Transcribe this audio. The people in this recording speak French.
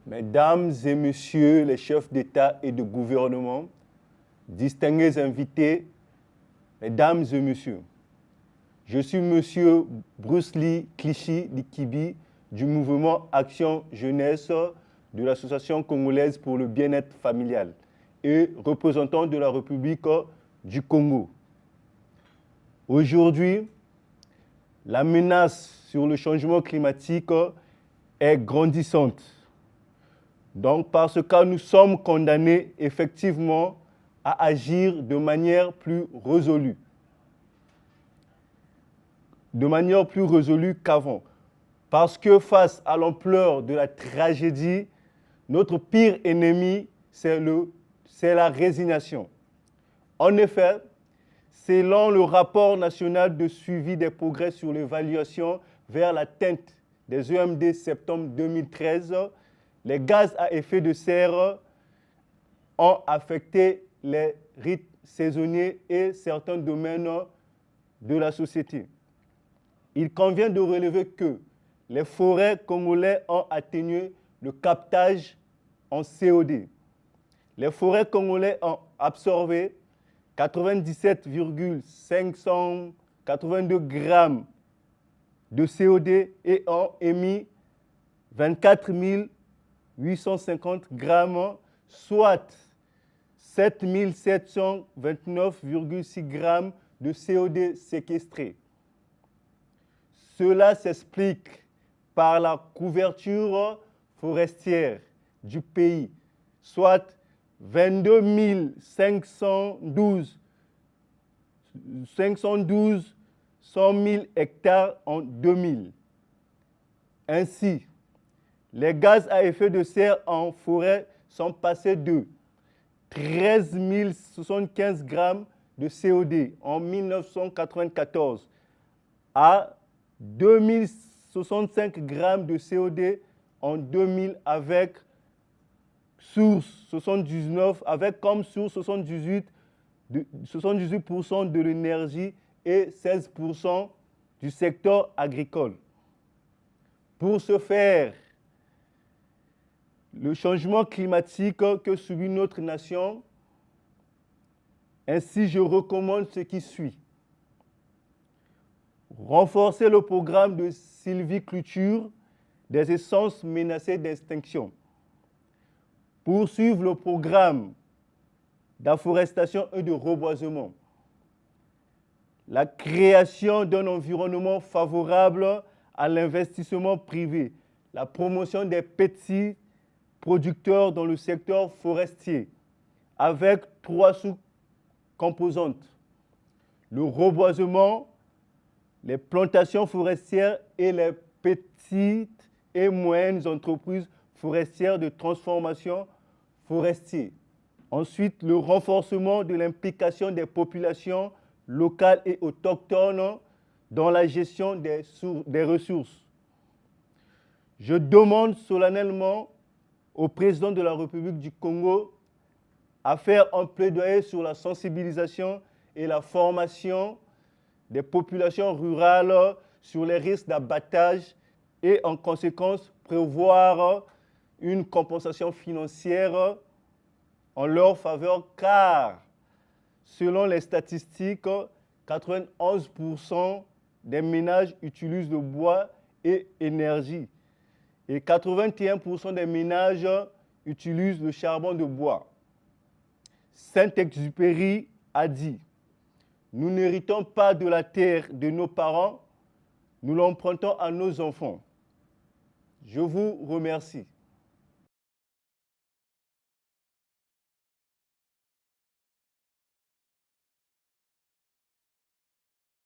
Mesdames et messieurs les chefs d'État et de gouvernement, distingués invités, mesdames et messieurs, je suis monsieur Bruce Lee Clichy Likibi du mouvement Action Jeunesse de l'Association congolaise pour le bien-être familial et représentant de la République du Congo. Aujourd'hui, la menace sur le changement climatique est grandissante. Donc, parce que nous sommes condamnés effectivement à agir de manière plus résolue. De manière plus résolue qu'avant. Parce que face à l'ampleur de la tragédie, notre pire ennemi, c'est la résignation. En effet, selon le rapport national de suivi des progrès sur l'évaluation vers l'atteinte des EMD septembre 2013, les gaz à effet de serre ont affecté les rythmes saisonniers et certains domaines de la société. Il convient de relever que les forêts congolaises ont atténué le captage en CO2. Les forêts congolaises ont absorbé 97,582 grammes de CO2 et ont émis 24 850 grammes, soit 7 729,6 grammes de CO2 séquestrés. Cela s'explique par la couverture forestière du pays, soit 22 512 100 000 hectares en 2000. Ainsi, les gaz à effet de serre en forêt sont passés de 13 075 grammes de CO2 en 1994 à 2 065 grammes de CO2 en 2000 avec comme source 78% de l'énergie et 16% du secteur agricole. Pour ce faire, le changement climatique que subit notre nation, ainsi je recommande ce qui suit. Renforcer le programme de sylviculture des essences menacées d'extinction. Poursuivre le programme d'afforestation et de reboisement. La création d'un environnement favorable à l'investissement privé. La promotion des petits producteurs dans le secteur forestier, avec 3 sous-composantes. Le reboisement, les plantations forestières et les petites et moyennes entreprises forestières de transformation forestière. Ensuite, le renforcement de l'implication des populations locales et autochtones dans la gestion des ressources. Je demande solennellement au président de la République du Congo à faire un plaidoyer sur la sensibilisation et la formation des populations rurales sur les risques d'abattage et en conséquence prévoir une compensation financière en leur faveur car selon les statistiques, 91% des ménages utilisent le bois et énergie et 81% des ménages utilisent le charbon de bois. Saint-Exupéry a dit « Nous n'héritons pas de la terre de nos parents, nous l'empruntons à nos enfants. » Je vous remercie.